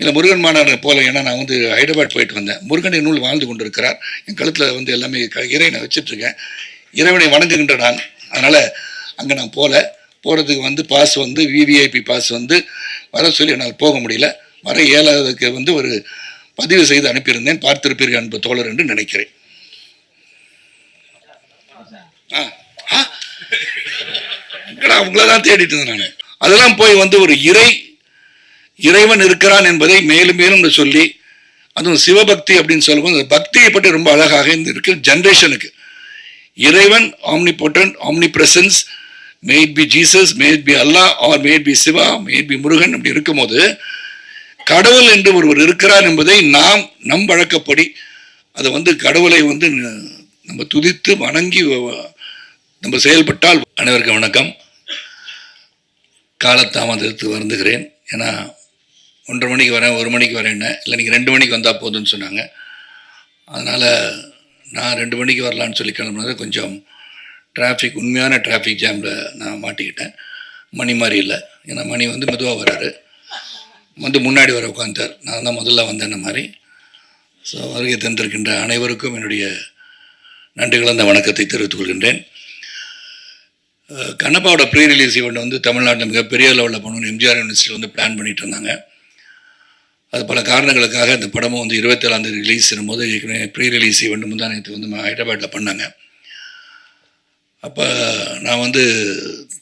இல்லை முருகன் மாநாடு போல. ஏன்னா நான் வந்து ஹைதராபாத் போயிட்டு வந்தேன். முருகன் என்னுள் வாழ்ந்து கொண்டு இருக்கிறார். என் கழுத்தில் வந்து எல்லாமே இறைவனை வச்சுட்ருக்கேன். இறைவனை வணங்குகின்ற நான். அதனால் அங்கே நான் போகிறதுக்கு வந்து பாஸ் வந்து விவிஐபி பாஸ் வந்து வர சொல்லி என்னால் போக முடியல. வர 7க்கு வந்து ஒரு பதிவு செய்து அனுப்பியிருந்தேன். பார்த்திருப்பீர்கள் அன்பு தோழர் என்று நினைக்கிறேன். உங்களை தான் தேடிட்டு இருந்தேன் நான். அதெல்லாம் போய் வந்து ஒரு இறைவன் இருக்கிறான் என்பதை மேலும் மேலும் சொல்லி, அதுவும் சிவபக்தி அப்படின்னு சொல்லும்போது பக்தியை பற்றி ரொம்ப அழகாக இந்த இருக்கிற ஜென்ரேஷனுக்கு இறைவன் omnipotent, omnipresence, may it be Jesus, may it be Allah, or may it be Shiva, may it be Murugan அப்படி இருக்கும்போது கடவுள் என்று ஒருவர் இருக்கிறார் என்பதை நாம் நம் வழக்கப்படி அதை வந்து கடவுளை வந்து நம்ம துதித்து வணங்கி நம்ம செயல்பட்டால். அனைவருக்கும் வணக்கம். காலத்தாமதத்துக்கு வருந்துகிறேன். ஏன்னா 1:30 மணிக்கு வரேன், 1 மணிக்கு வரேன், இல்லை நீங்கள் 2 மணிக்கு வந்தால் போதுன்னு சொன்னாங்க. அதனால் நான் 2 மணிக்கு வரலான்னு சொல்லி கிளம்புனது கொஞ்சம் டிராஃபிக், உண்மையான டிராஃபிக் ஜாமில் நான் மாட்டிக்கிட்டேன். மணி மாதிரி இல்லை. ஏன்னா மணி வந்து மெதுவாக வராரு, வந்து முன்னாடி வர உட்காந்தார். நான் தான் முதல்ல வந்தேன்ன மாதிரி. ஸோ வருகை தந்திருக்கின்ற அனைவருக்கும் என்னுடைய நன்றி கலந்த வணக்கத்தை தெரிவித்துக் கொள்கின்றேன். கண்ணப்பாவோட ப்ரீ ரிலீஸ் ஈவெண்ட் வந்து தமிழ்நாட்டில் மிகப்பெரிய லெவலில் பண்ணணும்னு எம்ஜிஆர் யூனிவர்சிட்டியில் வந்து பிளான் பண்ணிகிட்டு இருந்தாங்க. அது பல காரணங்களுக்காக இந்த படமும் வந்து 27ஆம் தேதி ரிலீஸ் பண்ணும்போது ஏற்கனவே ப்ரீ ரிலீஸ் ஈவெண்ட் முந்தானத்து வந்து ஹைதராபாத்தில் பண்ணாங்க. அப்போ நான் வந்து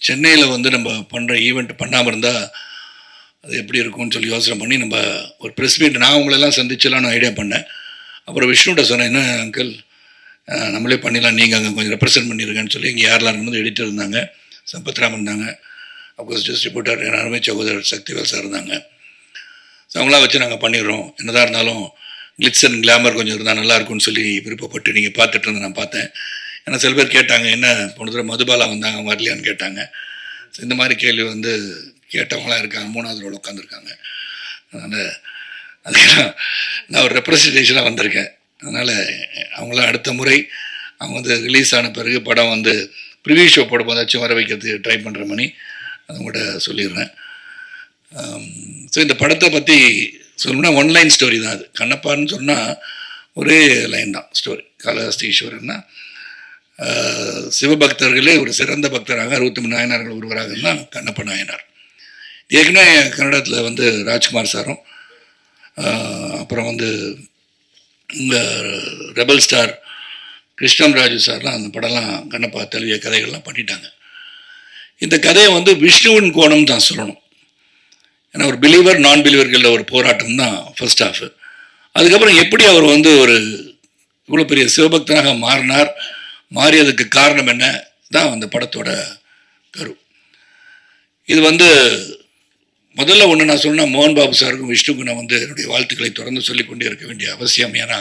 சென்னையில் வந்து நம்ம பண்ணுற ஈவெண்ட் பண்ணாமல் இருந்தால் அது எப்படி இருக்கும்னு சொல்லி யோசனை பண்ணி நம்ம ஒரு ப்ரெஸ் மீட் நான் உங்களெல்லாம் சந்திச்சலான்னு ஐடியா பண்ணேன். அப்புறம் விஷ்ணுகிட்ட சொன்னேன், என்ன அங்கிள் நம்மளே பண்ணிடலாம், நீங்கள் அங்கே கொஞ்சம் ரெப்ரசென்ட் பண்ணியிருக்கேன்னு சொல்லி. இங்கே யாரெல்லாம் இருக்கும்போது எடிட்டர் இருந்தாங்க, சம்பத்ராம் இருந்தாங்க, அப்கோர்ஸ் டிஸ்ட்ரிபியூட்டர் என் அருமை சகோதரர் சக்திவேல் சார் இருந்தாங்க. ஸோ அவங்களாம் வச்சு நாங்கள் பண்ணிடுறோம், என்னதான் இருந்தாலும் கிளிட்ஸ் அண்ட் கிளாமர் கொஞ்சம் இருந்தால் நல்லாயிருக்கும்னு சொல்லி விருப்பப்பட்டு நீங்கள் பார்த்துட்டு இருந்தேன். நான் பார்த்தேன். ஏன்னா சில பேர் கேட்டாங்க, என்ன போன தடவை மதுபாலா வந்தாங்க வரலையான்னு கேட்டாங்க. ஸோ இந்த மாதிரி கேள்வி வந்து கேட்டவங்களாம் இருக்காங்க, 3வது ரோல் உட்காந்துருக்காங்க. அதனால் அதுக்கெல்லாம் நான் ஒரு ரெப்ரஸன்டேஷனாக வந்திருக்கேன். அதனால் அவங்களாம் அடுத்த முறை அவங்க வந்து ரிலீஸ் ஆன பிறகு படம் வந்து ப்ரிவியூ ஷோ போடும்போதாச்சும் வர வைக்கிறதுக்கு ட்ரை பண்ணுற மணி அதை கூட சொல்லிடுறேன். ஸோ இந்த படத்தை பற்றி சொல்லணும்னா ஒன்லைன் ஸ்டோரி தான். அது கண்ணப்பான்னு சொன்னால் ஒரே லைன் தான் ஸ்டோரி. காளஹஸ்தி ஈஸ்வரன்னா சிவபக்தர்களே ஒரு சிறந்த பக்தராக 63 நாயனார்கள் ஒருவராக தான் கண்ணப்ப நாயனார். ஏற்கனவே கன்னடத்தில் வந்து ராஜ்குமார் சாரும் அப்புறம் வந்து உங்கள் ரெபல் ஸ்டார் கிருஷ்ணம் ராஜு சார்லாம் அந்த படம்லாம் கண்ணப்பா தழுவிய கதைகள்லாம் பண்ணிட்டாங்க. இந்த கதையை வந்து விஷ்ணுவின் கோணம் தான் சொல்லணும். ஏன்னா ஒரு பிலீவர் நான் பிலீவர்களில் ஒரு போராட்டம் தான் ஃபர்ஸ்ட் ஹாஃப். அதுக்கப்புறம் எப்படி அவர் வந்து ஒரு இவ்வளோ பெரிய சிவபக்தனாக மாறியதுக்கு காரணம் என்ன தான் அந்த படத்தோட கரு. இது வந்து முதல்ல ஒன்று நான் சொன்னால் மோகன் பாபு சாருக்கும் விஷ்ணுக்கும் நான் வந்து என்னுடைய வாழ்த்துக்களை தொடர்ந்து சொல்லிக்கொண்டே இருக்க வேண்டிய அவசியம். ஏன்னா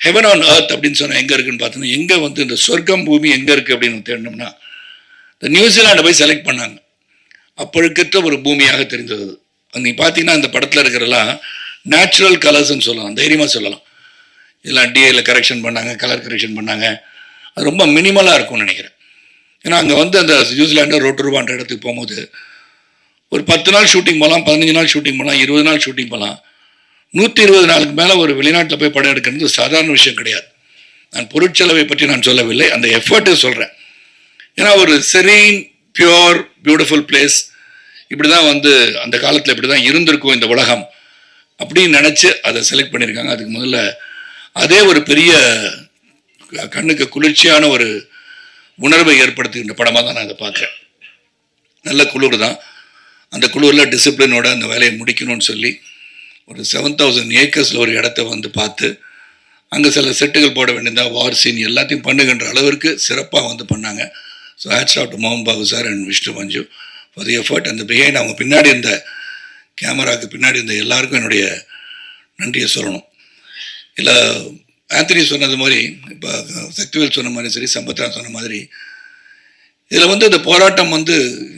ஹெவன் ஆன் எர்த் அப்படின்னு சொன்னால் எங்கே இருக்குன்னு பார்த்தோன்னா, எங்கே வந்து இந்த சொர்க்கம் பூமி எங்கே இருக்குது அப்படின்னு தேடினோம்னா இந்த நியூசிலாண்டை போய் செலக்ட் பண்ணாங்க. அப்பொழுக்கற்ற ஒரு பூமியாக தெரிந்தது. நீங்கள் பார்த்தீங்கன்னா இந்த படத்தில் இருக்கிறதெல்லாம் நேச்சுரல் கலர்ஸ்ன்னு சொல்லலாம், தைரியமாக சொல்லலாம். இதெல்லாம் டிஏயில் கரெக்ஷன் பண்ணாங்க, கலர் கரெக்ஷன் பண்ணாங்க. அது ரொம்ப மினிமலாக இருக்கும்னு நினைக்கிறேன். ஏன்னா அங்கே வந்து அந்த நியூசிலாண்டு ரோட்டருவான்ற இடத்துக்கு போகும்போது ஒரு 10 நாள் ஷூட்டிங் போகலாம், 15 நாள் ஷூட்டிங் போகலாம், 20 நாள் ஷூட்டிங் போகலாம். 120 நாளுக்கு மேலே ஒரு வெளிநாட்டில் போய் படம் எடுக்கிறது சாதாரண விஷயம் கிடையாது. நான் பொருட்செலவை பற்றி நான் சொல்லவில்லை, அந்த எஃபர்ட்டு சொல்கிறேன். ஏன்னா ஒரு செரீன், பியூர், பியூட்டிஃபுல் பிளேஸ் இப்படி தான் வந்து அந்த காலத்தில் இப்படி தான் இருந்திருக்கும் இந்த உலகம் அப்படின்னு நினச்சி அதை செலக்ட் பண்ணியிருக்காங்க. அதுக்கு முதல்ல அதே ஒரு பெரிய கண்ணுக்கு குளிர்ச்சியான ஒரு உணர்வை ஏற்படுத்துகின்ற படமாக தான் நான் அதை பார்க்குறேன். நல்ல குளிர் தான். அந்த குழுவில் டிசிப்ளினோட அந்த வேலையை முடிக்கணும்னு சொல்லி ஒரு 7000 ஏக்கர்ஸில் ஒரு இடத்த வந்து பார்த்து அங்கே சில செட்டுகள் போட வேண்டியதா, வார் சீன் எல்லாத்தையும் பண்ணுகின்ற அளவிற்கு சிறப்பாக வந்து பண்ணாங்க. ஸோ ஹேட்ஸ் ஆஃப் டு மோகன் Babu sir and Vishnu Manju for the effort. அந்த பிஹைண்ட் அவங்க பின்னாடி இருந்த கேமராவுக்கு பின்னாடி இருந்த எல்லாருக்கும் என்னுடைய நன்றியை சொல்லணும். இல்லை ஆந்தனி சொன்னது மாதிரி, இப்போ சக்திவேல் சொன்ன மாதிரி சரி, சம்பத்ராம் சொன்ன மாதிரி, இதில் வந்து இந்த போராட்டம் வந்து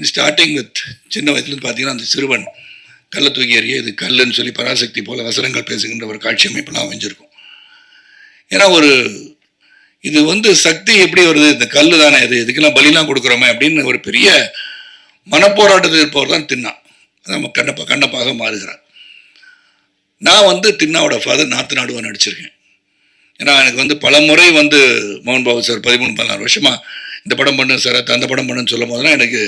ஸ்டார்டிங் வித் சின்ன வயசுலேருந்து பார்த்தீங்கன்னா அந்த சிறுவன் கல்லை தூக்கி எறிய இது கல்லுன்னு சொல்லி பராசக்தி போல வசனங்கள் பேசுகின்ற ஒரு காட்சி அமைப்பெல்லாம் அமைஞ்சிருக்கும். ஏன்னா ஒரு இது வந்து சக்தி எப்படி வருது, இந்த கல் தானே இது, இதுக்கெல்லாம் பலிலாம் கொடுக்குறோமே அப்படின்னு ஒரு பெரிய மனப்போராட்டத்தில் இருப்பவர் தான் தின்னான். நம்ம கண்ணப்பாக மாறுகிறார். நான் வந்து தின்னாவோட ஃபாதர் நாத்து நாடுவா நடிச்சிருக்கேன். ஏன்னா எனக்கு வந்து பல முறை வந்து மோகன் பாபு சார் 13-14 வருஷமாக இந்த படம் பண்ணு சார், அந்த படம் பண்ணுன்னு சொல்லும் போதெல்லாம் எனக்கு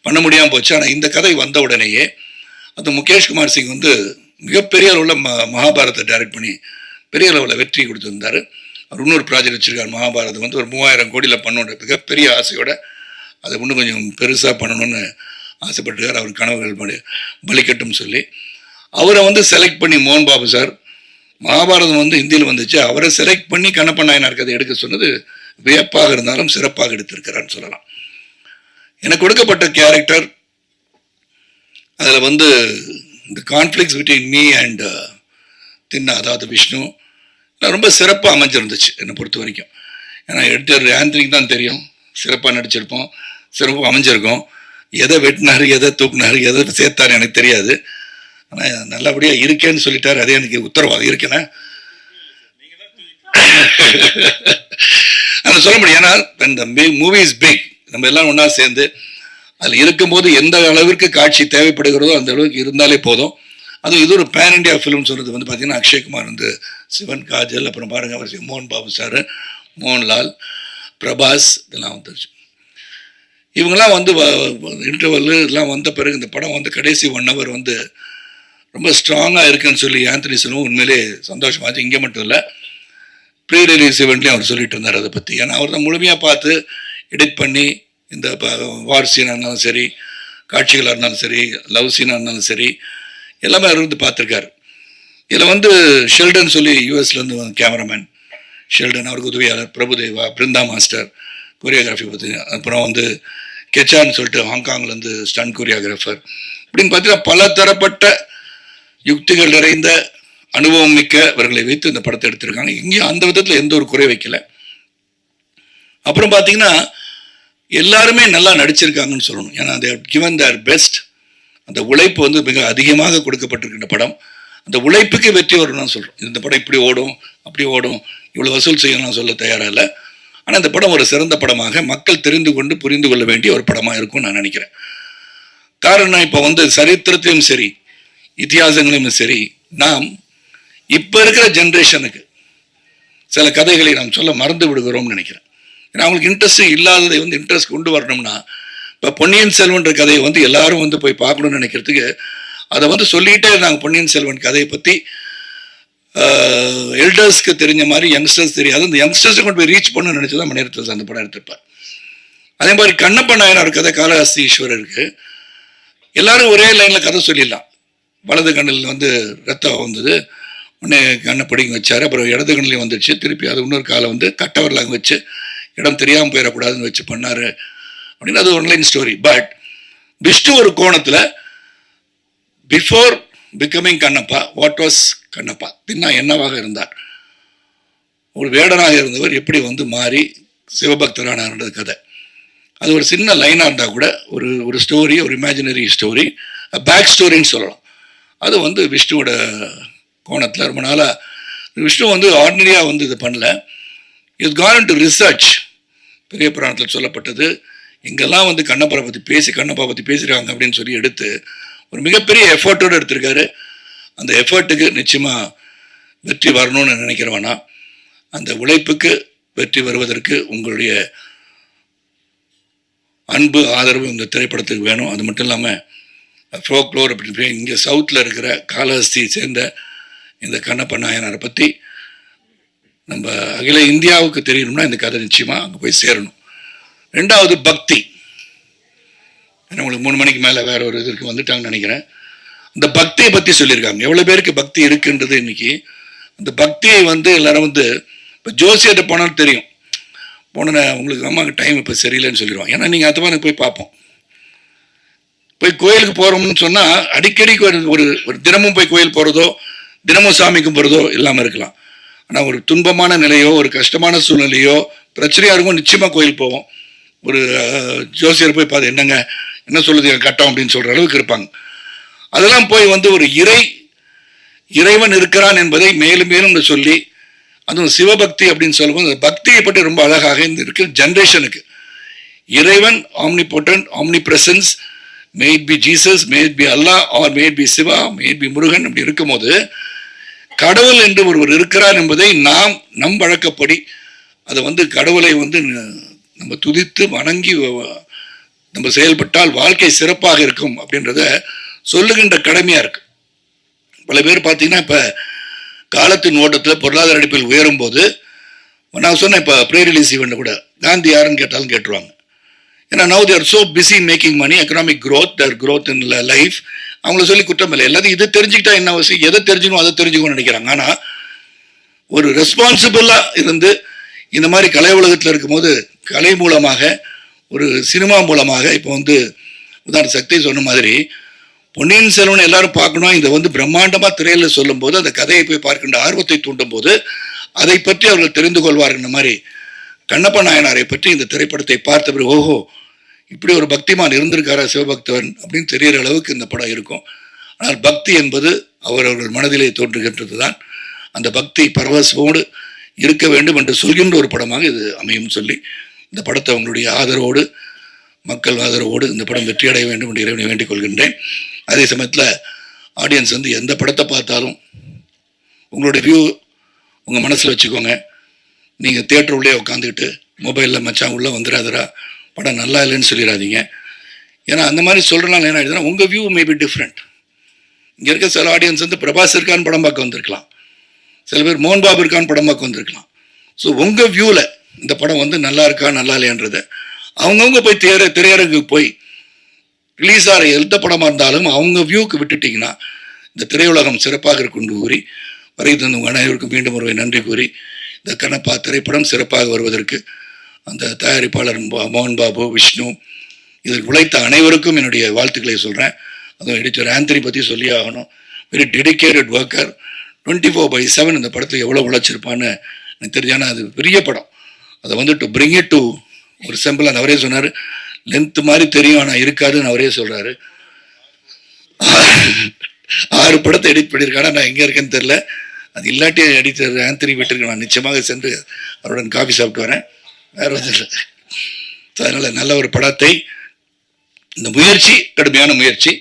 பண்ண முடியாமல் போச்சு. ஆனால் இந்த கதை வந்த உடனேயே அது முகேஷ் குமார் சிங் வந்து மிகப்பெரிய அளவில் மகாபாரத்தை டைரக்ட் பண்ணி பெரிய அளவில் வெற்றி கொடுத்துருந்தார். அவர் இன்னொரு ப்ராஜெக்ட் வச்சுருக்கார். மகாபாரதம் வந்து ஒரு 3000 கோடியில் பண்ணணுன்ற மிகப்பெரிய ஆசையோட அதை இன்னும் கொஞ்சம் பெருசாக பண்ணணும்னு ஆசைப்பட்டுருக்கார். அவர் கனவுகள் பலிக்கட்டும் சொல்லி அவரை வந்து செலக்ட் பண்ணி மோகன் பாபு சார் மகாபாரதம் வந்து ஹிந்தியில் வந்துச்சு, அவரை செலக்ட் பண்ணி கண்ணப்ப நாயனார் கதை எடுக்க சொன்னது வியப்பாக இருந்தாலும் சிறப்பாக எடுத்திருக்கிறான்னு சொல்லலாம். எனக்கு கொடுக்கப்பட்ட கேரக்டர் அதில் வந்து இந்த கான்ஃப்ளிக்ஸ் பிட்வீன் மீ அண்ட் தின்னா, அதாவது விஷ்ணு, ரொம்ப சிறப்பாக அமைஞ்சிருந்துச்சு என்னை பொறுத்த வரைக்கும். ஏன்னா எடுத்து ஆந்தனிக்கு தான் தெரியும், சிறப்பாக நடிச்சிருப்போம், சிறப்பாக அமைஞ்சிருக்கோம். எதை வெட்டினார், எதை தூக்குனார், எதை சேர்த்தாரு எனக்கு தெரியாது. ஆனால் நல்லபடியாக இருக்கேன்னு சொல்லிட்டாரு, அதே எனக்கு உத்தரவாதம் இருக்கேன்னா அதை சொல்ல முடியும். ஏன்னா இந்த மூவி இஸ் பிக், நம்ம எல்லாம் ஒன்றா சேர்ந்து அதில் இருக்கும்போது எந்த அளவிற்கு காட்சி தேவைப்படுகிறதோ அந்த அளவுக்கு இருந்தாலே போதும். அதுவும் இது ஒரு பேன் இண்டியா ஃபிலிம் சொல்கிறது வந்து பார்த்தீங்கன்னா அக்ஷய்குமார் வந்து, சிவன், காஜல், அப்புறம் பாருங்க அவர் மோகன் பாபு சார், மோகன்லால், பிரபாஸ், இதெல்லாம் வந்துருச்சு. இவங்கெல்லாம் வந்து இன்டர்வல் இதெல்லாம் வந்த பிறகு இந்த படம் வந்து கடைசி 1 hour வந்து ரொம்ப ஸ்ட்ராங்காக இருக்குன்னு சொல்லி ஆந்தனி சொல்லுவோம். உண்மையிலே சந்தோஷமாச்சு. இங்கே மட்டும் இல்லை, ப்ரீ ரிலீஸ் இவெண்ட்லேயும் அவர் சொல்லிட்டு இருந்தார் அதை பற்றி. ஏன்னா அவர் தான் முழுமையாக பார்த்து எடிட் பண்ணி இந்த வார் சீனாக இருந்தாலும் சரி, காட்சிகளாக இருந்தாலும் சரி, லவ் சீனாக இருந்தாலும் சரி, எல்லாமே அவர் வந்து பார்த்துருக்காரு. இதில் வந்து ஷெல்டன் சொல்லி யூஎஸ்லேருந்து கேமராமேன் ஷெல்டன், அவருக்கு உதவியாளர் பிரபுதேவா, பிருந்தா மாஸ்டர் கொரியோகிராஃபி பற்றி, அப்புறம் வந்து கெச்சான்னு சொல்லிட்டு ஹாங்காங்லேருந்து ஸ்டன் கொரியோகிராஃபர், இப்படின்னு பார்த்தீங்கன்னா பல தரப்பட்ட யுக்திகள் நிறைந்த அனுபவம் மிக்கவர்களை வைத்து இந்த படத்தை எடுத்திருக்காங்க. இங்கேயும் அந்த விதத்தில் எந்த ஒரு குறை வைக்கல. அப்புறம் பார்த்தீங்கன்னா எல்லாருமே நல்லா நடிச்சிருக்காங்கன்னு சொல்லணும். ஏன்னா they have given their best. அந்த உழைப்பு வந்து மிக அதிகமாக கொடுக்கப்பட்டிருக்கின்ற படம். அந்த உழைப்புக்கு வெற்றி வரும்னு சொல்கிறோம். இந்த படம் இப்படி ஓடும், அப்படி ஓடும், இவ்வளோ வசூல் செய்யணும் சொல்ல தயாராக இல்லை. ஆனால் இந்த படம் ஒரு சிறந்த படமாக மக்கள் தெரிந்து கொண்டு புரிந்து கொள்ள வேண்டிய ஒரு படமாக இருக்கும்னு நான் நினைக்கிறேன். காரணம், இப்போ வந்து சரித்திரத்தையும் சரி இத்தியாசங்களையும் சரி நாம் இப்போ இருக்கிற ஜென்ரேஷனுக்கு சில கதைகளை நாம் சொல்ல மறந்து விடுகிறோம்னு நினைக்கிறேன். ஏன்னா அவங்களுக்கு இன்ட்ரெஸ்ட் இல்லாததை வந்து இன்ட்ரெஸ்ட் கொண்டு வரணும்னா, இப்போ பொன்னியின் செல்வன்ற கதையை வந்து எல்லாரும் வந்து போய் பார்க்கணும்னு நினைக்கிறதுக்கு அதை வந்து சொல்லிக்கிட்டே இருந்தாங்க. பொன்னியின் செல்வன் கதையை பற்றி எல்டர்ஸ்க்கு தெரிஞ்ச மாதிரி யங்ஸ்டர்ஸ் தெரியாது. அந்த யங்ஸ்டர்ஸை கொண்டு போய் ரீச் பண்ணணும்னு நினச்சி தான் மணிரத்னம் அந்த படம் எடுத்திருப்பார். அதே மாதிரி கண்ணப்ப நாயனார் கதை, காளஹஸ்தி ஈஸ்வரருக்கு எல்லாரும் ஒரே லைனில் கதை சொல்லிடலாம். வலது கண்ணில் வந்து ரத்தம் வந்தது, உடனே கண்ணை பிடிங்க வச்சார், அப்புறம் இடது கண்ணிலையும் வந்துடுச்சு, திருப்பி அது இன்னொரு காலை வந்து கட்டவரலாங்க வச்சு இடம் தெரியாமல் போயிடக்கூடாதுன்னு வச்சு பண்ணார் அப்படின்னு அது ஒன்லைன் ஸ்டோரி. பட் விஷ்ணு ஒரு கோணத்தில் before becoming Kannappa, what was Kannappa, தின்னா என்னவாக இருந்தார், ஒரு வேடனாக இருந்தவர் எப்படி வந்து மாறி சிவபக்தரானார்ன்றது கதை. அது ஒரு சின்ன லைனாக இருந்தால் கூட ஒரு ஸ்டோரி, ஒரு இமேஜினரி ஸ்டோரி, பேக் ஸ்டோரின்னு சொல்லலாம். அது வந்து விஷ்ணுவோட கோணத்தில் ரொம்ப நாளாக விஷ்ணு வந்து ஆர்டினரியாக வந்து இது பண்ணல. It's Khan to research. பெரிய புராணத்தில் சொல்லப்பட்டது, இங்கெல்லாம் வந்து கண்ணப்பரை பற்றி கண்ணப்பா பற்றி பேசுகிறாங்க அப்படின்னு சொல்லி எடுத்து ஒரு மிகப்பெரிய எஃபர்ட்டோடு எடுத்திருக்காரு. அந்த எஃபர்ட்டுக்கு நிச்சயமாக வெற்றி வரணும்னு நினைக்கிறவனா, அந்த உழைப்புக்கு வெற்றி வருவதற்கு உங்களுடைய அன்பு ஆதரவு இந்த திரைப்படத்துக்கு வேணும். அது மட்டும் இல்லாமல் ஃபோக்லோர் அப்படின்னு இங்கே சவுத்தில் இருக்கிற காளஹஸ்தியை சேர்ந்த இந்த கண்ணப்ப நாயனாரை பற்றி நம்ம அகில இந்தியாவுக்கு தெரியணும்னா இந்த கதை நிச்சயமாக அங்கே போய் சேரணும். 2வது பக்தி. ஏன்னா உங்களுக்கு 3 மணிக்கு மேலே வேற ஒரு இதற்கு வந்துட்டாங்கன்னு நினைக்கிறேன். அந்த பக்தியை பற்றி சொல்லியிருக்காங்க. எவ்வளோ பேருக்கு பக்தி இருக்குன்றது இன்னைக்கு. அந்த பக்தியை வந்து எல்லாரும் வந்து இப்போ ஜோசியத்தை போனாலும் தெரியும், போன உங்களுக்கு அம்மாவுக்கு டைம் இப்போ சரியில்லைன்னு சொல்லிடுவோம். ஏன்னா நீங்கள் அது மாதிரி போய் பார்ப்போம். போய் கோயிலுக்கு போகிறோம்னு சொன்னால் அடிக்கடி ஒரு தினமும் போய் கோயில் போகிறதோ தினமும் சாமி கும்பிட்றதோ இல்லாமல் இருக்கலாம். ஆனால் ஒரு துன்பமான நிலையோ ஒரு கஷ்டமான சூழ்நிலையோ பிரச்சனையாக இருக்கும், நிச்சயமாக கோயில் போவோம். ஒரு ஜோசியர் போய் பார்த்து என்னங்க என்ன சொல்லுது கட்டம் அப்படின்னு சொல்கிற அளவுக்கு இருப்பாங்க. அதெல்லாம் போய் வந்து ஒரு இறைவன் இருக்கிறான் என்பதை மேலும் மேலும் சொல்லி, அதுவும் சிவபக்தி அப்படின்னு சொல்லும்போது அந்த பக்தியை பற்றி ரொம்ப அழகாக இந்த இருக்கிற ஜென்ரேஷனுக்கு இறைவன் omnipotent, omnipresence, may it be Jesus, may it be Allah, or may it be Shiva, may it be Murugan அப்படி இருக்கும்போது கடவுள் என்று ஒருவர் இருக்கிறார் என்பதை நம் வழக்கப்படி அதை வந்து கடவுளை வந்து நம்ம துதித்து வணங்கி நம்ம செயல்பட்டால் வாழ்க்கை சிறப்பாக இருக்கும் அப்படின்றத சொல்லுகின்ற கடமையா இருக்கு. பல பேர் பார்த்தீங்கன்னா இப்போ காலத்தின் ஓட்டத்தில் பொருளாதார அடிப்பில் உயரும் போது நான் சொன்னேன், இப்போ ப்ரீ ரிலீஸ் ஈவெண்ட் கூட காந்தி யாருன்னு கேட்டாலும் கேட்டுருவாங்க. ஏன்னா now they're so busy making money, economic growth, their growth in life. அவங்கள சொல்லி குற்றம் இல்லை. எல்லாத்தையும் இது தெரிஞ்சுக்கிட்டா என்ன அவசியம், எதை தெரிஞ்சுக்கணும் அதை தெரிஞ்சுக்கணும்னு நினைக்கிறாங்க. ஆனால் ஒரு ரெஸ்பான்சிபிளாக இருந்து இந்த மாதிரி கலை உலகத்தில் இருக்கும்போது கலை மூலமாக ஒரு சினிமா மூலமாக இப்போ வந்து உதாரண சக்தி சொன்ன மாதிரி பொன்னியின் செல்வன் எல்லாரும் பார்க்கணும், இதை வந்து பிரம்மாண்டமாக திரையில் சொல்லும் போது அந்த கதையை போய் பார்க்கின்ற ஆர்வத்தை தூண்டும் போது அதை பற்றி அவர்கள் தெரிந்து கொள்வார்கள். மாதிரி கண்ணப்ப நாயனாரை பற்றி இந்த திரைப்படத்தை பார்த்த பிறகு ஓஹோ இப்படி ஒரு பக்திமான் இருந்திருக்காரா சிவபக்தவன் அப்படின்னு தெரிகிற அளவுக்கு இந்த படம் இருக்கும். ஆனால் பக்தி என்பது அவரவர்கள் மனதிலே தோன்றுகின்றது தான். அந்த பக்தி பரவசமோடு இருக்க வேண்டும் என்று சொல்கின்ற ஒரு படமாக இது அமையும் சொல்லி இந்த படத்தை அவங்களுடைய ஆதரவோடு, மக்கள் ஆதரவோடு இந்த படம் வெற்றியடைய வேண்டும் என்று இறைவனை வேண்டிக் கொள்கின்றேன். அதே சமயத்தில் ஆடியன்ஸ் வந்து எந்த படத்தை பார்த்தாலும் உங்களுடைய வியூ உங்கள் மனசில் வச்சுக்கோங்க. நீங்கள் தியேட்டர் உள்ளே உட்காந்துக்கிட்டு மொபைலில் மச்சான் உள்ளே வந்துடாதரா படம் நல்லா இல்லைன்னு சொல்லிடாதீங்க. ஏன்னா அந்த மாதிரி சொல்கிறனால என்ன ஆகிடுதுன்னா உங்கள் வியூ மேபி டிஃப்ரெண்ட். இங்கே இருக்க சில ஆடியன்ஸ் வந்து பிரபாஸ் இருக்கான்னு படம் பார்க்க வந்திருக்கலாம், சில பேர் மோகன் பாபு இருக்கான்னு படம் பார்க்க வந்திருக்கலாம். ஸோ உங்கள் வியூவில் இந்த படம் வந்து நல்லா இருக்கா நல்லா இல்லையன்றதை அவங்கவுங்க போய் திரையரங்குக்கு போய் ரிலீஸ் ஆகிற எந்த படமாக இருந்தாலும் அவங்க வியூவுக்கு விட்டுட்டிங்கன்னா இந்த திரையுலகம் சிறப்பாக இருக்குன்னு கூறி வரை தந்த அனைவருக்கும் மீண்டும் ஒருவை நன்றி கூறி இந்த கண்ணப்பா திரைப்படம் சிறப்பாக வருவதற்கு அந்த தயாரிப்பாளர் மோகன் பாபு, விஷ்ணு, இதில் உழைத்த அனைவருக்கும் என்னுடைய வாழ்த்துக்களை சொல்கிறேன். அதுவும் எடிட்டர் ஆந்தனி பற்றி சொல்லி ஆகணும். வெரி டெடிக்கேட்டட் ஒர்க்கர், 24/7 இந்த படத்தை எவ்வளோ உழைச்சிருப்பான்னு எனக்கு தெரிஞ்சானா அது பெரிய படம். அதை வந்து டு பிரிங் இட் டு ஒரு சிம்பிள், அவரே சொன்னார் லென்த் மாதிரி தெரியும் ஆனால் இருக்காதுன்னு அவரே சொல்கிறாரு. 6 படத்தை எடிட் பண்ணியிருக்கானா, நான் எங்கே இருக்கேன்னு தெரில. அது இல்லாட்டி எடிட்டர் ஆந்தனி வீட்டிற்கு நான் நிச்சயமாக சென்று அவருடன் காஃபி சாப்பிட்டு வரேன், வேறு ஒன்றும் இல்லை. அதனால் நல்ல ஒரு படத்தை, இந்த முயற்சி கடுமையான முயற்சி,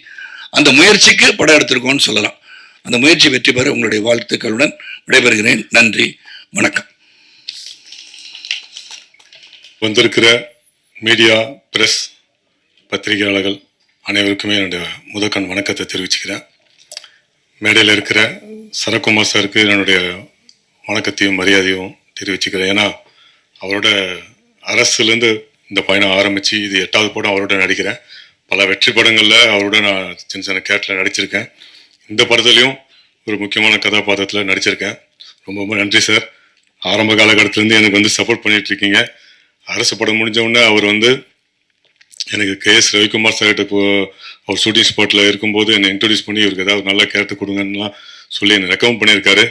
அந்த முயற்சிக்கு படம் எடுத்திருக்கோன்னு சொல்லலாம். அந்த முயற்சி வெற்றி பெற உங்களுடைய வாழ்த்துக்களுடன் விடைபெறுகிறேன். நன்றி, வணக்கம். வந்திருக்கிற மீடியா, பிரஸ், பத்திரிகையாளர்கள் அனைவருக்குமே என்னுடைய முதற்கண் வணக்கத்தை தெரிவிச்சுக்கிறேன். மேடையில் இருக்கிற சரத்குமார் சாருக்கு என்னுடைய வணக்கத்தையும் மரியாதையும் தெரிவிச்சுக்கிறேன். ஏன்னா அவரோட அரசுலேருந்து இந்த பயணம் ஆரம்பித்து இது 8வது படம் அவரோட நடிக்கிறேன். பல வெற்றி படங்களில் அவரோட நான் சின்ன சின்ன கேரக்டரில் நடிச்சிருக்கேன். இந்த படத்துலையும் ஒரு முக்கியமான கதாபாத்திரத்தில் நடிச்சிருக்கேன். ரொம்ப ரொம்ப நன்றி சார். ஆரம்ப காலகட்டத்திலேருந்து எனக்கு வந்து சப்போர்ட் பண்ணிகிட்ருக்கீங்க. அரசு படம் முடிஞ்ச உடனே அவர் வந்து எனக்கு KS ரவிக்குமார் சார்கிட்ட இப்போ அவர் ஷூட்டிங் ஸ்பாட்டில் இருக்கும்போது என்னை இன்ட்ரடியூஸ் பண்ணி இவருக்கு ஏதாவது நல்ல கேரக்டர் கொடுங்கன்னுலாம் சொல்லி என்னை ரெக்கமெண்ட் பண்ணியிருக்காரு.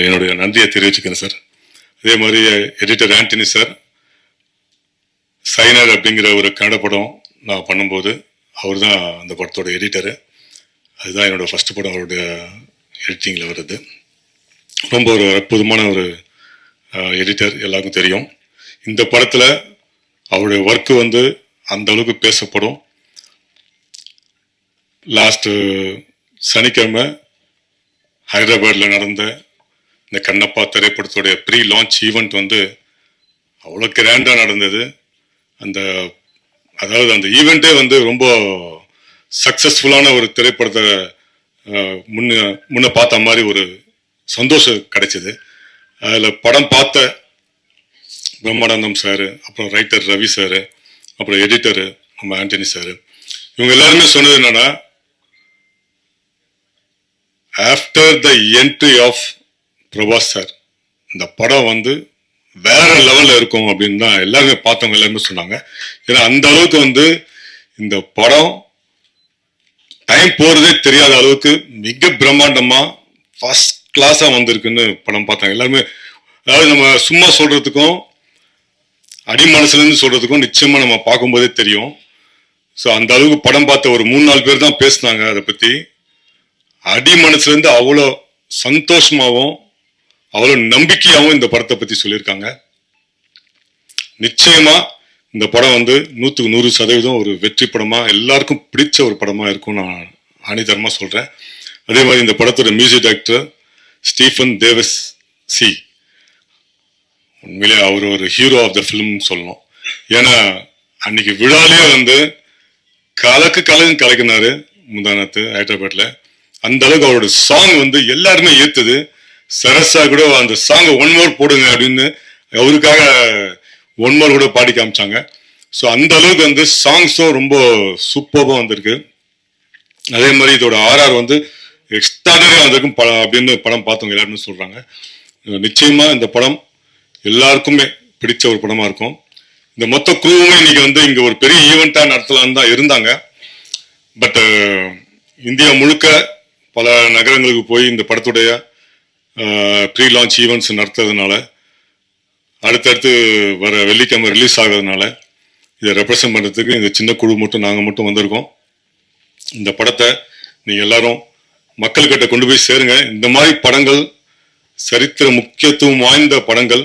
என்னுடைய நன்றியை தெரிவிச்சுக்கிறேன் சார். அதே மாதிரி எடிட்டர் ஆண்டனி சார், சைனர் அப்படிங்கிற ஒரு கன்னட படம் நான் பண்ணும்போது அவர் தான் அந்த படத்தோட எடிட்டரு. அதுதான் என்னோடய ஃபஸ்ட்டு படம் அவருடைய எடிட்டிங்கில் வருது. ரொம்ப ஒரு அற்புதமான ஒரு எடிட்டர், எல்லாருக்கும் தெரியும். இந்த படத்தில் அவருடைய ஒர்க்கு வந்து அந்த அளவுக்கு பேசப்படும். லாஸ்ட்டு சனிக்கிழமை ஹைதராபாத்தில் நடந்த இந்த கண்ணப்பா திரைப்படத்துடைய ப்ரீ லான்ச் ஈவெண்ட் வந்து அவ்வளோ கிராண்டாக நடந்தது. அதாவது அந்த ஈவெண்ட்டே வந்து ரொம்ப சக்ஸஸ்ஃபுல்லான ஒரு திரைப்படத்தை முன்ன பார்த்த மாதிரி ஒரு சந்தோஷம் கிடைச்சிது. அதில் படம் பார்த்த பிரம்மானந்தம் சார், அப்புறம் ரைட்டர் ரவி சார், அப்புறம் எடிட்டரு நம்ம ஆண்டனி சார், இவங்க எல்லாருமே சொன்னது என்னன்னா, after the entry of Prabhas sir இந்த படம் வந்து வேற லெவலில் இருக்கும் அப்படின்னு தான் எல்லாருமே பார்த்தவங்க எல்லாருமே சொன்னாங்க. ஏன்னா அந்த அளவுக்கு வந்து இந்த படம் டைம் போகிறதே தெரியாத அளவுக்கு மிக பிரம்மாண்டமாக ஃபர்ஸ்ட் கிளாஸாக வந்திருக்குன்னு படம் பார்த்தாங்க எல்லாருமே. அதாவது நம்ம சும்மா சொல்கிறதுக்கும் அடி மனசுலேருந்து சொல்கிறதுக்கும் நிச்சயமாக நம்ம பார்க்கும்போதே தெரியும். ஸோ அந்த அளவுக்கு படம் பார்த்த ஒரு 3-4 பேர் தான் பேசினாங்க அதை பற்றி. அடி மனசுலேருந்து அவ்வளோ சந்தோஷமாகவும் அவ்வளோ நம்பிக்கையாகவும் இந்த படத்தை பற்றி சொல்லியிருக்காங்க. நிச்சயமாக இந்த படம் வந்து 100% ஒரு வெற்றி படமாக எல்லாருக்கும் பிடிச்ச ஒரு படமாக இருக்கும் நான் ஆணித்தரமாக சொல்கிறேன். அதே மாதிரி இந்த படத்தோட மியூசிக் டைரக்டர் ஸ்டீஃபன் தேவஸ் சி. உண்மையிலே அவர் ஒரு ஹீரோ ஆஃப் த ஃபிலிம் சொல்லணும். ஏன்னா அன்னைக்கு விழாலே வந்து கலக்குனாரு முந்தானத்து ஹைதராபாத்ல. அந்த அளவுக்கு அவரோட சாங் வந்து எல்லாருமே ஏத்துது. சரஸா கூட அந்த சாங் ஒன் மோர் போடுங்க அப்படின்னு அவருக்காக ஒன் மோர் கூட பாடி காமிச்சாங்க. ஸோ அந்த அளவுக்கு வந்து சாங்ஸும் ரொம்ப சூப்பராக வந்திருக்கு. அதே மாதிரி இதோட ஆர்ஆர் வந்து எக்ஸ்ட்ராடனரியாக வந்திருக்கும் அப்படின்னு படம் பார்த்தவங்க எல்லாருமே சொல்றாங்க. நிச்சயமா இந்த படம் எல்லாருக்குமே பிடிச்ச ஒரு படமா இருக்கும். இந்த மொத்த குழுவுமே இன்னைக்கு வந்து இங்க ஒரு பெரிய ஈவெண்டா நடத்தலான்னு தான் இருந்தாங்க. பட் இந்தியா முழுக்க பல நகரங்களுக்கு போய் இந்த படத்துடைய ப்ரீ லான்ச் ஈவெண்ட்ஸ் நடத்துறதுனால, அடுத்தடுத்து வர வெள்ளிக்கிழமை ரிலீஸ் ஆகிறதுனால இதை ரெப்ரசன்ட் பண்ணுறதுக்கு இந்த சின்ன குழு மட்டும் நாங்கள் மட்டும் வந்திருக்கோம். இந்த படத்தை நீங்கள் எல்லாரும் மக்கள்கிட்ட கொண்டு போய் சேருங்க. இந்த மாதிரி படங்கள், சரித்திர முக்கியத்துவம் வாய்ந்த படங்கள்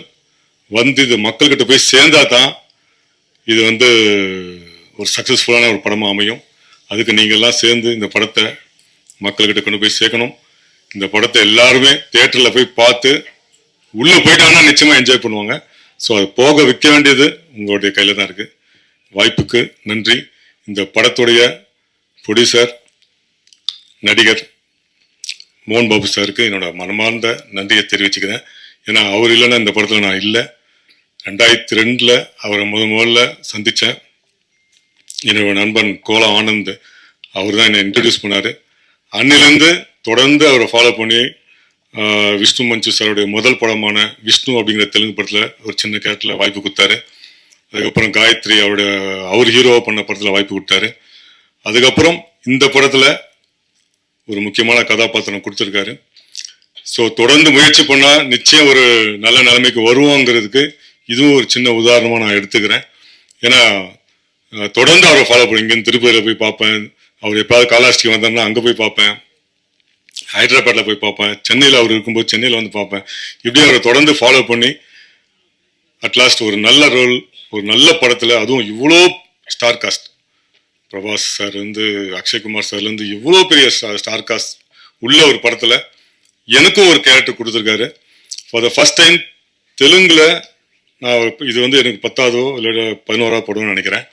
வந்து இது மக்கள்கிட்ட போய் சேர்ந்தா தான் இது வந்து ஒரு சக்ஸஸ்ஃபுல்லான ஒரு படமாக அமையும். அதுக்கு நீங்கள்லாம் சேர்ந்து இந்த படத்தை மக்கள்கிட்ட கொண்டு போய் சேர்க்கணும். இந்த படத்தை எல்லாருமே தியேட்டரில் போய் பார்த்து உள்ளே போயிட்டாங்கன்னா நிச்சயமாக என்ஜாய் பண்ணுவாங்க. ஸோ அது போக வைக்க வேண்டியது உங்களுடைய கையில் தான் இருக்குது. வாய்ப்புக்கு நன்றி. இந்த படத்துடைய ப்ரொடியூசர் நடிகர் மோகன் பாபு சாருக்கு என்னோட மனமார்ந்த நன்றியை தெரிவிச்சுக்கிறேன். ஏன்னா அவர் இல்லைன்னா இந்த படத்தில் நான் இல்லை. 2002 அவரை முதல்ல சந்தித்தேன். என்னோட நண்பன் கோலா ஆனந்த் அவர் தான் என்னை இன்ட்ரடியூஸ் பண்ணார். அன்னிலேருந்து தொடர்ந்து அவரை ஃபாலோ பண்ணி விஷ்ணு மஞ்சு சாருடைய முதல் படமான விஷ்ணு அப்படிங்கிற தெலுங்கு படத்தில் ஒரு சின்ன கேரக்டரில் வாய்ப்பு கொடுத்தாரு. அதுக்கப்புறம் காயத்ரி அவர் ஹீரோவாக பண்ண படத்தில் வாய்ப்பு கொடுத்தாரு. அதுக்கப்புறம் இந்த படத்தில் ஒரு முக்கியமான கதாபாத்திரம் கொடுத்துருக்காரு. ஸோ தொடர்ந்து முயற்சி பண்ணால் நிச்சயம் ஒரு நல்ல நிலைமைக்கு வருவோங்கிறதுக்கு இதுவும் ஒரு சின்ன உதாரணமாக நான் எடுத்துக்கிறேன். ஏன்னா தொடர்ந்து அவரை ஃபாலோ பண்ணி இங்கேருந்து திருப்பதியில் போய் பார்ப்பேன். அவர் எப்போயாவது காலாஸ்டிக்கு வந்தாருன்னா அங்கே போய் பார்ப்பேன். ஹைதராபாத்தில் போய் பார்ப்பேன். சென்னையில் அவர் இருக்கும்போது சென்னையில் வந்து பார்ப்பேன். இப்படி அவரை தொடர்ந்து ஃபாலோ பண்ணி அட்லாஸ்ட் ஒரு நல்ல ரோல், ஒரு நல்ல படத்தில், அதுவும் இவ்வளோ ஸ்டார் காஸ்ட், பிரபாஸ் சார்லேருந்து அக்ஷய்குமார் சார்லேருந்து இவ்வளோ பெரிய ஸ்டார் காஸ்ட் உள்ள ஒரு படத்தில் எனக்கும் ஒரு கேரக்டர் கொடுத்துருக்காரு. ஃபார் த ஃபர்ஸ்ட் டைம் தெலுங்கில் நான் இது வந்து எனக்கு 10ஆவதோ இல்லை 11ஆவது படம்னு நினைக்கிறேன்.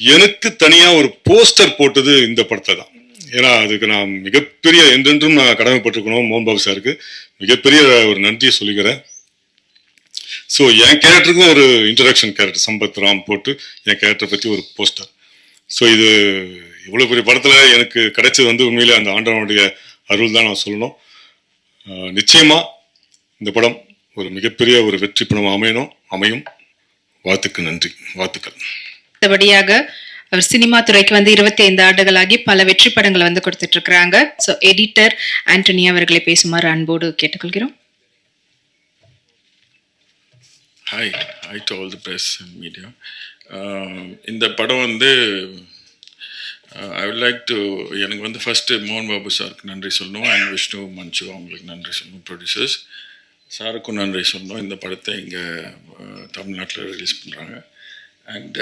எனக்கு தனியாக ஒரு போஸ்டர் போட்டது இந்த படத்தை தான். ஏன்னா அதுக்கு நான் மிகப்பெரிய என்றென்றும் நான் கடமைப்பட்டிருக்கணும். மோகன் பாபு சாருக்கு மிகப்பெரிய ஒரு நன்றியை சொல்லிக்கிறேன். ஸோ என் கேரக்டருக்கும் ஒரு இன்ட்ரடக்ஷன் கேரக்டர் சம்பத் ராம் போட்டு என் கேரக்டரை பற்றி ஒரு போஸ்டர். ஸோ இது இவ்வளோ பெரிய படத்தில் எனக்கு கிடைச்சது வந்து உண்மையிலே அந்த ஆண்டவனுடைய அருள் தான் நான் சொல்லணும். நிச்சயமாக இந்த படம் ஒரு மிகப்பெரிய ஒரு வெற்றி படம் அமையும். வாழ்த்துக்கு நன்றி. வாழ்த்துக்கள். அடுத்தபடியாக அவர் சினிமா துறைக்கு வந்து 25 ஆண்டுகளாகி பல வெற்றி படங்களை வந்து கொடுத்துட்டு இருக்கிறாங்க. ஸோ எடிட்டர் ஆண்டனி அவர்களை பேசுமாறு அன்போடு கேட்டுக்கொள்கிறோம். Hi to all the press and media. இந்த படம் வந்து I would like to எனக்கு வந்து ஃபர்ஸ்ட் மோகன் பாபு சாருக்கு நன்றி சொல்லணும். அண்ட் விஷ்ணு மஞ்சு அவங்களுக்கு நன்றி சொல்லணும். ப்ரொடியூசர்ஸ் சாருக்கும் நன்றி சொல்லணும். இந்த படத்தை இங்கே தமிழ்நாட்டில் ரிலீஸ் பண்ணுறாங்க. அண்ட்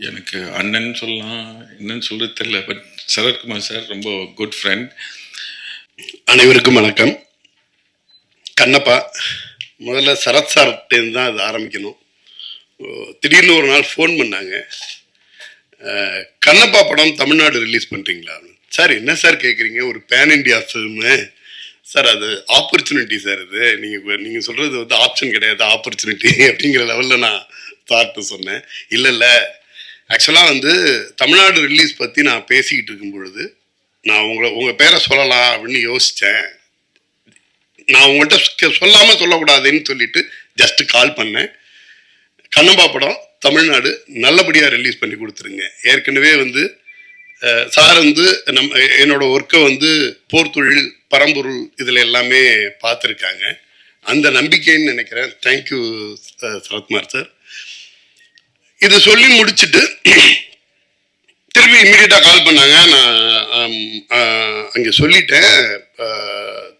எனக்கு அண்ணன் சொல்லலாம், என்னன்னு சொல்கிறது தெரியல. பட் சரத்குமார் சார் ரொம்ப குட் ஃப்ரெண்ட். அனைவருக்கும் வணக்கம். கண்ணப்பா, முதல்ல சரத் சார்ட்டேருந்து தான் அது ஆரம்பிக்கணும். திடீர்னு ஒரு நாள் ஃபோன் பண்ணாங்க, கண்ணப்பா படம் தமிழ்நாடு ரிலீஸ் பண்ணுறீங்களா? சார் என்ன சார் கேட்குறீங்க, ஒரு பேன் இண்டியா ஃபில்மு சார், அது ஆப்பர்ச்சுனிட்டி சார். இது நீங்கள் சொல்கிறது வந்து ஆப்ஷன் கிடையாது, ஆப்பர்ச்சுனிட்டி அப்படிங்கிற லெவலில் நான் தாட்டு சொன்னேன். இல்லை ஆக்சுவலாக வந்து தமிழ்நாடு ரிலீஸ் பற்றி நான் பேசிக்கிட்டு இருக்கும் பொழுது நான் உங்கள் பேரை சொல்லலாம் அப்படின்னு யோசித்தேன். நான் உங்கள்கிட்ட சொல்லாமல் சொல்லக்கூடாதுன்னு சொல்லிட்டு ஜஸ்ட் கால் பண்ணேன். கண்ணப்பா படம் தமிழ்நாடு நல்லபடியாக ரிலீஸ் பண்ணி கொடுத்துருங்க. ஏற்கனவே வந்து சார் வந்து என்னோட ஒர்க்கை வந்து போர் தொழில், பரம்பொருள் இதில் எல்லாமே பார்த்துருக்காங்க. அந்த நம்பிக்கைன்னு நினைக்கிறேன். Thank you Sarathkumar sir. இதை சொல்லி முடிச்சுட்டு திருப்பி இம்மீடியட்டாக கால் பண்ணாங்க. நான் அங்கே சொல்லிட்டேன்,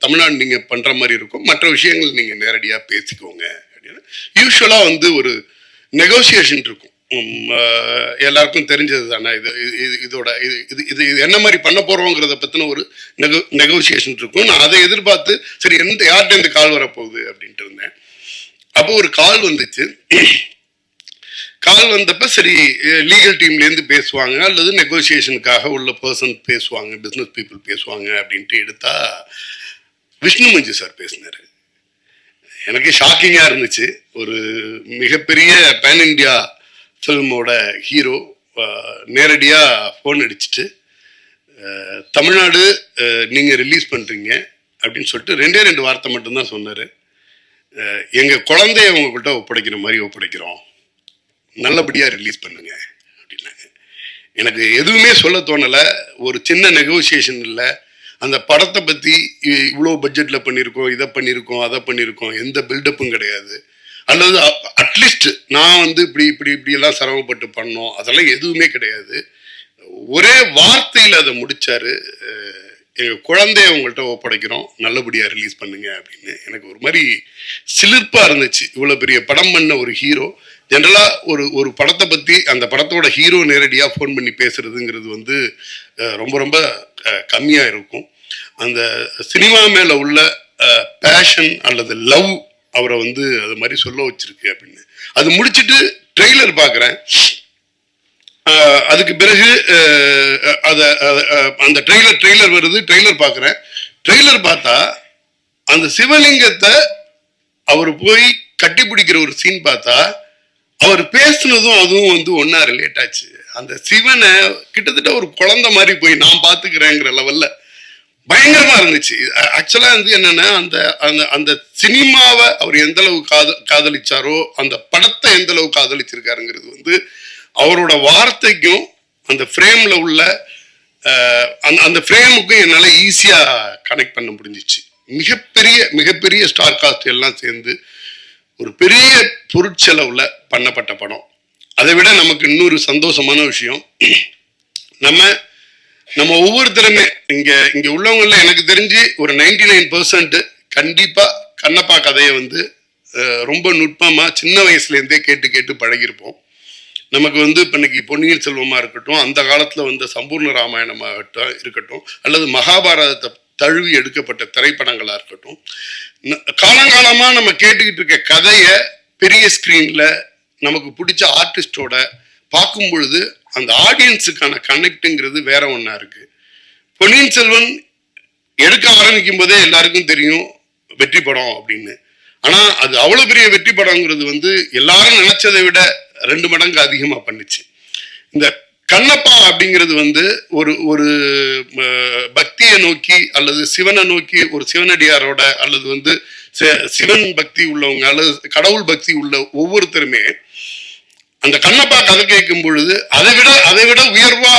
தமிழ்நாடு நீங்கள் பண்ணுற மாதிரி இருக்கும், மற்ற விஷயங்கள் நீங்கள் நேரடியாக பேசிக்கோங்க அப்படின்னு. யூஸ்வலாக வந்து ஒரு நெகோசியேஷன் இருக்கும். எல்லாருக்கும் தெரிஞ்சது தானே. இதோட இது என்ன மாதிரி பண்ண போகிறோங்கிறத பற்றின ஒரு நெகோசியேஷன் இருக்கும். நான் அதை எதிர்பார்த்து சரி யார்கிட்ட இந்த கால் வரப்போகுது அப்படின்ட்டு இருந்தேன். அப்போ ஒரு கால் வந்துச்சு. கால் வந்தப்ப சரி லீகல் டீம்லேருந்து பேசுவாங்க அல்லது நெகோசியேஷனுக்காக உள்ள பர்சன் பேசுவாங்க, பிஸ்னஸ் பீப்புள் பேசுவாங்க அப்படின்ட்டு எடுத்தா விஷ்ணு மஞ்சு சார் பேசினார். எனக்கு ஷாக்கிங்காக இருந்துச்சு. ஒரு மிகப்பெரிய பேன் இண்டியா ஃபில்மோட ஹீரோ நேரடியாக ஃபோன் அடிச்சுட்டு தமிழ்நாடு நீங்கள் ரிலீஸ் பண்ணுறீங்க அப்படின்னு சொல்லிட்டு 2 வார்த்தை மட்டும்தான் சொன்னார். எங்கள் குழந்தைய உங்கள்கிட்ட ஒப்படைக்கிற மாதிரி ஒப்படைக்கிறோம், நல்லபடியாக ரிலீஸ் பண்ணுங்க அப்படின்னாங்க. எனக்கு எதுவுமே சொல்ல தோணலை. ஒரு சின்ன நெகோசியேஷன் இல்லை. அந்த படத்தை பற்றி இவ்வளோ பட்ஜெட்டில் பண்ணியிருக்கோம், இதை பண்ணியிருக்கோம், அதை பண்ணியிருக்கோம், எந்த பில்டப்பும் கிடையாது. அல்லது அட்லீஸ்ட் நான் வந்து இப்படியெல்லாம் சிரமப்பட்டு பண்ணோம், அதெல்லாம் எதுவுமே கிடையாது. ஒரே வார்த்தையில் அதை முடிச்சாரு. எங்கள் குழந்தைய உங்கள்கிட்ட ஒப்படைக்கிறோம், நல்லபடியாக ரிலீஸ் பண்ணுங்க அப்படின்னு. எனக்கு ஒரு மாதிரி சிலிர்ப்பாக இருந்துச்சு. இவ்வளோ பெரிய படம் பண்ண ஒரு ஹீரோ ஜென்ரலாக ஒரு படத்தை பற்றி அந்த படத்தோட ஹீரோ நேரடியாக ஃபோன் பண்ணி பேசுறதுங்கிறது வந்து ரொம்ப ரொம்ப கம்மியாக இருக்கும். அந்த சினிமா மேலே உள்ள பேஷன் அல்லது லவ் அவரை வந்து அது மாதிரி சொல்ல வச்சிருக்கு அப்படின்னு. அது முடிச்சுட்டு ட்ரெய்லர் பார்க்குறேன். அதுக்கு பிறகு அந்த ட்ரெய்லர் வருது. ட்ரெய்லர் பார்க்குறேன். ட்ரெய்லர் பார்த்தா அந்த சிவலிங்கத்தை அவர் போய் கட்டி பிடிக்கிற ஒரு சீன் பார்த்தா அவர் பேசுனதும் அதுவும் வந்து ஒன்னா ரிலேட் ஆச்சு. அந்த சிவனை கிட்டத்தட்ட ஒரு குழந்தை மாதிரி போய் நான் பார்த்துக்கிறேங்கிற லெவல்ல பயங்கரமா இருந்துச்சு. ஆக்சுவலா வந்து என்னன்னா அந்த அந்த அந்த சினிமாவை அவர் எந்த அளவு காதலிச்சாரோ அந்த படத்தை எந்த அளவு காதலிச்சிருக்காருங்கிறது வந்து அவரோட வார்த்தைக்கும் அந்த ஃப்ரேம்ல உள்ள அந்த ஃப்ரேமுக்கும் என்னால் ஈஸியா கனெக்ட் பண்ண முடிஞ்சிச்சு. மிகப்பெரிய ஸ்டார் காஸ்ட் எல்லாம் சேர்ந்து ஒரு பெரிய பொருட்செலவுல பண்ணப்பட்ட படம். அதை விட நமக்கு இன்னொரு சந்தோஷமான விஷயம், நம்ம ஒவ்வொருத்தருமே இங்க உள்ளவங்கள எனக்கு தெரிஞ்சு ஒரு 99% கண்டிப்பா கண்ணப்பா கதையை வந்து ரொம்ப நுட்பமா சின்ன வயசுல இருந்தே கேட்டு பழகிருப்போம். நமக்கு வந்து இப்ப இன்னைக்கு பொன்னியின் செல்வமா இருக்கட்டும், அந்த காலத்துல வந்து சம்பூர்ண ராமாயணமாகட்டும் இருக்கட்டும், அல்லது மகாபாரதத்தை தழுவி எடுக்கப்பட்ட திரைப்படங்களா இருக்கட்டும், காலங்காலமா நம்ம கேட்டுக்கிட்டு இருக்க கதையை பெரிய ஸ்கிரீன்ல நமக்கு பிடிச்ச ஆர்டிஸ்டோட பார்க்கும் பொழுது அந்த ஆடியன்ஸுக்கான கனெக்டுங்கிறது வேற ஒன்றா இருக்கு. பொன்னியின் செல்வன் எடுக்க ஆரம்பிக்கும் போதே எல்லாருக்கும் தெரியும் வெற்றி படம் அப்படின்னு. ஆனா அது அவ்வளவு பெரிய வெற்றி படங்கிறது வந்து எல்லாரும் நினைச்சதை விட 2 மடங்கு அதிகமா பண்ணுச்சு. இந்த கண்ணப்பா அப்படிங்கிறது வந்து ஒரு பக்தியை நோக்கி அல்லது சிவனை நோக்கி ஒரு சிவனடியாரோட அல்லது வந்து சிவன் பக்தி உள்ளவங்க அல்லது கடவுள் பக்தி உள்ள ஒவ்வொருத்தருமே அந்த கண்ணப்பா கதை கேட்கும் பொழுது அதை விட உயர்வா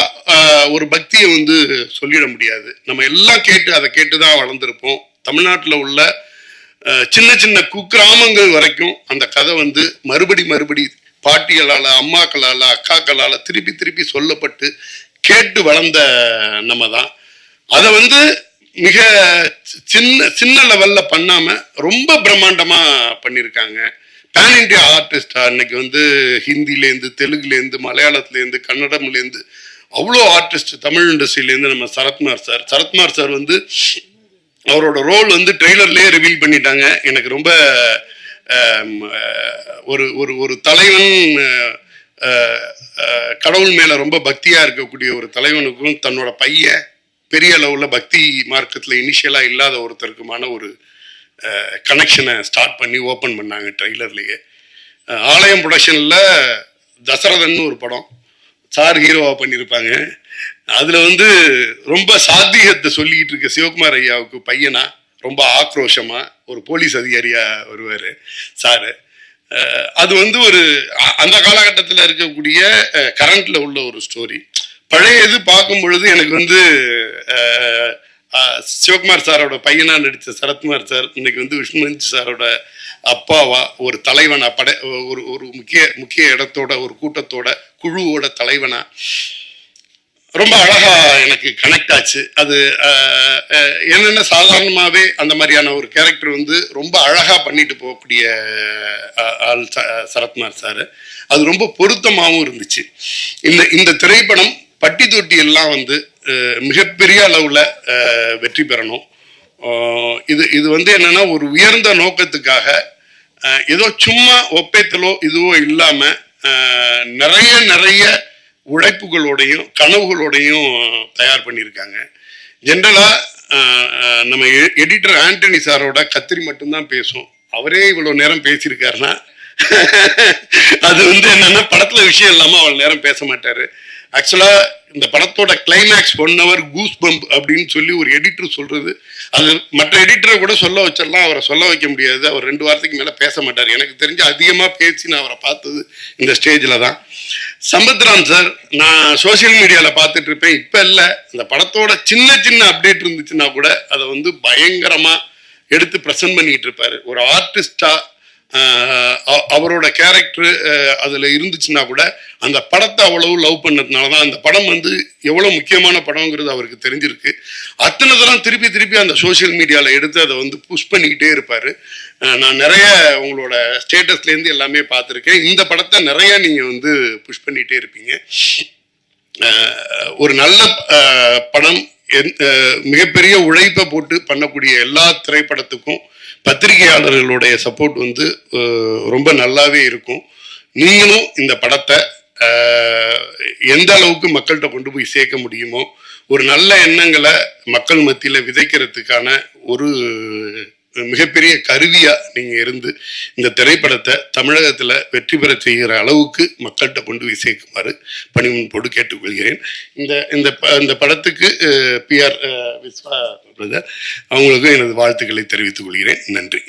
ஒரு பக்தியை வந்து சொல்லிட முடியாது. நம்ம எல்லாம் அதை கேட்டுதான் வளர்ந்துருப்போம். தமிழ்நாட்டில் உள்ள சின்ன குக்கிராமங்கள் வரைக்கும் அந்த கதை வந்து மறுபடி பாட்டிகளால அம்மாக்களால அக்காக்களால திருப்பி சொல்லப்பட்டு கேட்டு வளர்ந்த நம்ம தான். அதை வந்து மிக சின்ன லெவல்ல பண்ணாம ரொம்ப பிரம்மாண்டமா பண்ணியிருக்காங்க. பேன் இண்டியா ஆர்டிஸ்டா இன்னைக்கு வந்து ஹிந்திலேருந்து தெலுங்குலேருந்து மலையாளத்துலேருந்து கன்னடம்லேருந்து அவ்வளோ ஆர்டிஸ்ட் தமிழ் இண்டஸ்ட்ரியிலேருந்து நம்ம சரத்குமார் சார் வந்து அவரோட ரோல் வந்து ட்ரெய்லர்லேயே ரிவீல் பண்ணிட்டாங்க. எனக்கு ரொம்ப ஒரு தலைவன் கடவுள் மேல ரொம்ப பக்தியா இருக்கக்கூடிய ஒரு தலைவனுக்கும் தன்னோட பையன் பெரிய அளவுல பக்தி மார்க்கத்துல இனிஷியலா இல்லாத ஒருத்தருக்குமான ஒரு கனெக்ஷனை ஸ்டார்ட் பண்ணி ஓப்பன் பண்ணாங்க ட்ரெய்லர்லேயே. ஆலயம் ப்ரொடக்ஷன்ல தசரதன் ஒரு படம் சார் ஹீரோவா பண்ணியிருப்பாங்க. அதுல வந்து ரொம்ப சாத்தியத்தை சொல்லிக்கிட்டு இருக்க சிவகுமார் ஐயாவுக்கு பையனா ரொம்ப ஆக்ரோஷமா ஒரு போலீஸ் அதிகாரியா வருவாரு சாரு. அது வந்து ஒரு அந்த காலகட்டத்தில் இருக்கக்கூடிய கரண்ட்ல உள்ள ஒரு ஸ்டோரி. பழைய இது பார்க்கும் பொழுது எனக்கு வந்து சிவகுமார் சாரோட பையனா நடித்த சரத்குமார் சார் இன்னைக்கு வந்து விஷ்ணுமஞ்சி சாரோட அப்பாவா ஒரு தலைவனா ஒரு முக்கிய இடத்தோட ஒரு கூட்டத்தோட குழுவோட தலைவனா ரொம்ப அழகா எனக்கு கனெக்ட் ஆச்சு. அது என்னென்ன சாதாரணமாகவே அந்த மாதிரியான ஒரு கேரக்டர் வந்து ரொம்ப அழகா பண்ணிட்டு போகக்கூடிய ஆள் சரத்குமார் சார். அது ரொம்ப பொருத்தமாகவும் இருந்துச்சு. இந்த திரைப்படம் பட்டி தொட்டி எல்லாம் வந்து மிகப்பெரிய அளவில் வெற்றி பெறணும். இது வந்து என்னன்னா ஒரு உயர்ந்த நோக்கத்துக்காக ஏதோ சும்மா ஒப்பேத்தலோ இதுவோ இல்லாம நிறைய உழைப்புகளோடையும் கனவுகளோடையும் தயார் பண்ணியிருக்காங்க. ஜென்ரலா நம்ம எடிட்டர் ஆண்டனி சாரோட கத்திரி மட்டும்தான் பேசும். அவரே இவ்வளவு நேரம் பேசியிருக்காருன்னா அது வந்து என்னன்னா படத்துல விஷயம் இல்லாம அவ்வளவு நேரம் பேச மாட்டாரு. ஆக்சுவலா இந்த படத்தோட கிளைமேக்ஸ் 1 hour கூஸ் பம்ப் அப்படின்னு சொல்லி ஒரு எடிட்டர் சொல்றது, அது மற்ற எடிட்டரை கூட சொல்ல வச்சிடலாம், அவரை சொல்ல வைக்க முடியாது. அவர் 2 வாரத்துக்கு மேல பேச மாட்டார். எனக்கு தெரிஞ்சு அதிகமா பேசி நான் அவரை பார்த்தது இந்த ஸ்டேஜில் தான். சம்பத்ராம் சார் நான் சோசியல் மீடியாவில் பார்த்துட்டு இருப்பேன். இப்போ இல்லை, இந்த படத்தோட சின்ன அப்டேட் இருந்துச்சுன்னா கூட அதை வந்து பயங்கரமா எடுத்து ப்ரெசென்ட் பண்ணிட்டு இருப்பாரு. ஒரு ஆர்டிஸ்டா அவரோட கேரக்டர் அதுல இருந்துச்சுன்னா கூட அந்த படத்தை அவ்வளவு லவ் பண்ணதுனால தான் அந்த படம் வந்து எவ்வளவு முக்கியமான படம்ங்கிறது அவருக்கு தெரிஞ்சிருக்கு. அத்தனை தரம் திருப்பி அந்த சோசியல் மீடியாவில் எடுத்து அதை வந்து புஷ் பண்ணிக்கிட்டே இருப்பாரு. நான் நிறைய உங்களோட ஸ்டேட்டஸ்லேருந்து எல்லாமே பார்த்துருக்கேன். இந்த படத்தை நிறைய நீங்க வந்து புஷ் பண்ணிகிட்டே இருப்பீங்க. ஒரு நல்ல படம் மிகப்பெரிய உழைப்பை போட்டு பண்ணக்கூடிய எல்லா திரைப்படத்துக்கும் பத்திரிகையாளர்களுடைய சப்போர்ட் வந்து ரொம்ப நல்லாவே இருக்கும். நீங்களும் இந்த படத்தை எந்த அளவுக்கு மக்கள்கிட்ட கொண்டு போய் சேர்க்க முடியுமோ, ஒரு நல்ல எண்ணங்களை மக்கள் மத்தியில் விதைக்கிறதுக்கான ஒரு மிகப்பெரிய கருவியா நீங்க இருந்து இந்த திரைப்படத்தை தமிழகத்துல வெற்றி பெற செய்கிற அளவுக்கு மக்கள்கிட்ட கொண்டு போய் சேர்க்குமாறு பணிமுன்போடு கேட்டுக்கொள்கிறேன். இந்த படத்துக்கு PR விஸ்வா பிரதர் அவங்களுக்கும் எனது வாழ்த்துக்களை தெரிவித்துக் கொள்கிறேன். நன்றி.